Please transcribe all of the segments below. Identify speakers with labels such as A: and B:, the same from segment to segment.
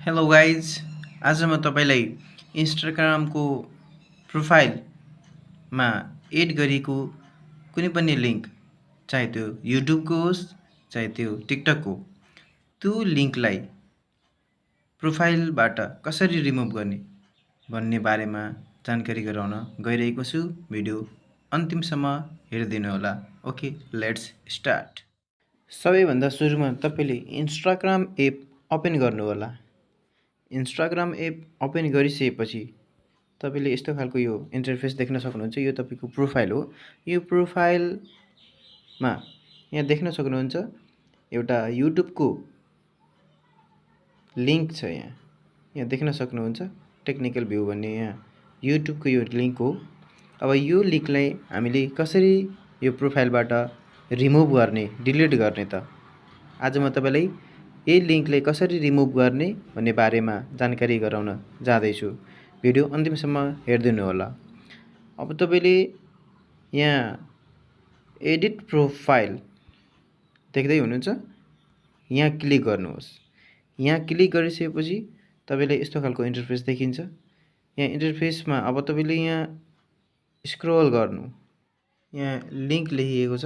A: Hello guys, आज म तपाईँलाई इन्स्टाग्रामको प्रोफाइलमा एड गरेको कुनै पनि लिङ्क, चाहे त्यो युट्युबको होस् चाहे त्यो टिकटकको, त्यो लिङ्कलाई प्रोफाइलबाट कसरी रिमुभ गर्ने भन्ने बारेमा जानकारी गराउन गइरहेको छु। भिडियो अन्तिमसम्म हेरिदिनुहोला। Okay, let's start. सबैभन्दा सुरुमा तपाईँले इन्स्टाग्राम एप ओपन गर्नुहोला। इन्स्टाग्राम एप ओपन गरिसकेपछि तपाईँले यस्तो खालको यो इन्टरफेस देख्न सक्नुहुन्छ। यो तपाईँको प्रोफाइल हो। यो प्रोफाइलमा यहाँ देख्न सक्नुहुन्छ एउटा युट्युबको लिङ्क छ। यहाँ देख्न सक्नुहुन्छ टेक्निकल भ्यू भन्ने यहाँ युट्युबको यो लिङ्क हो। अब यो लिङ्कलाई हामीले कसरी यो प्रोफाइलबाट रिमुभ गर्ने, डिलिट गर्ने त आज म तपाईँलाई यही लिङ्कले कसरी रिमुभ गर्ने भन्ने बारेमा जानकारी गराउन जाँदैछु। भिडियो अन्तिमसम्म हेरिदिनु होला। अब तपाईँले यहाँ एडिट प्रोफाइल देख्दै हुनुहुन्छ, यहाँ क्लिक गर्नुहोस्। यहाँ क्लिक गरिसकेपछि तपाईँले यस्तो खालको इन्टरफेस देखिन्छ। यहाँ इन्टरफेसमा अब तपाईँले यहाँ स्क्रोल गर्नु, यहाँ लिङ्क लेखिएको छ।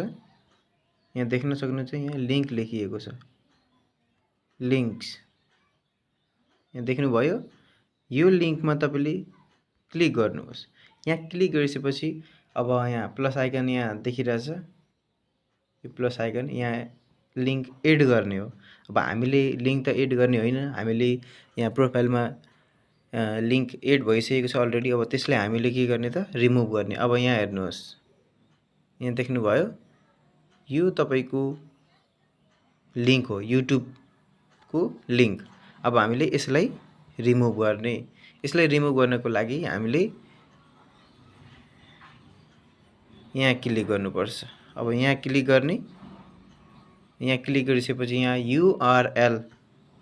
A: यहाँ देख्न सक्नुहुन्छ, यहाँ लिङ्क लेखिएको छ, लिङ्क्स। यहाँ देख्नुभयो, यो लिङ्कमा तपाईँले क्लिक गर्नुहोस्। यहाँ क्लिक गरिसकेपछि अब यहाँ प्लस आइकन यहाँ देखिरहेछ। यो प्लस आइकन यहाँ लिङ्क एड गर्ने हो। अब हामीले लिङ्क त एड गर्ने होइन, हामीले यहाँ प्रोफाइलमा लिङ्क एड भइसकेको छ अलरेडी। अब त्यसलाई हामीले के गर्ने त रिमुभ गर्ने। अब यहाँ हेर्नुहोस्, यहाँ देख्नुभयो, यो तपाईँको लिङ्क हो, युट्युबको लिङ्क। अब हामीले यसलाई रिमुभ गर्ने। यसलाई रिमुभ गर्नको लागि हामीले यहाँ क्लिक गर्नुपर्छ। अब यहाँ क्लिक गर्ने, यहाँ क्लिक गरिसकेपछि यहाँ युआरएल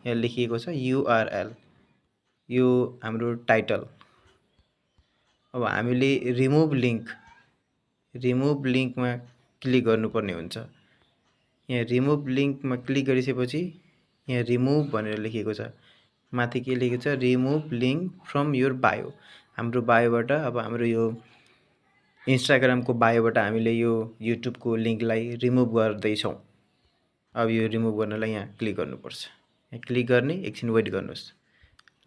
A: यहाँ लेखिएको छ, युआरएल यो हाम्रो टाइटल। अब हामीले रिमुभ लिङ्कमा क्लिक गर्नुपर्ने हुन्छ। यहाँ रिमुभ लिङ्कमा क्लिक गरिसकेपछि यहाँ रिमुभ भनेर लेखिएको छ। माथि के लेखेको छ, remove link from your bio. हाम्रो बायोबाट, अब हाम्रो यो इन्स्टाग्रामको बायोबाट हामीले यो युट्युबको लिङ्कलाई रिमुभ गर्दैछौँ। अब यो रिमुभ गर्नलाई यहाँ क्लिक गर्नुपर्छ। यहाँ क्लिक गर्ने, एकछिन वेट गर्नुहोस्।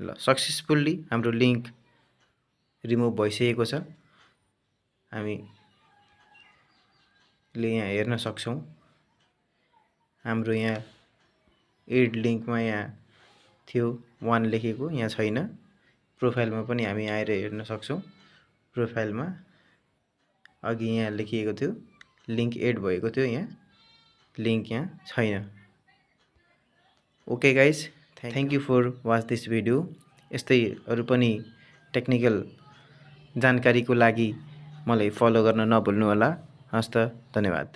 A: ल, सक्सेसफुल्ली हाम्रो लिङ्क रिमुभ भइसकेको छ। हामीले यहाँ हेर्न सक्छौँ, हाम्रो यहाँ एड लिङ्कमा यहाँ थियो 1 लेखेको, यहाँ छैन। प्रोफाइलमा पनि हामी आएर हेर्न सक्छौँ। प्रोफाइलमा अघि यहाँ लेखिएको थियो, लिङ्क एड भएको थियो, यहाँ लिङ्क यहाँ छैन। Okay guys, thank you for watch this video. यस्तै अरू पनि टेक्निकल जानकारीको लागि मलाई फलो गर्न नभुल्नु होला। हस्त, धन्यवाद।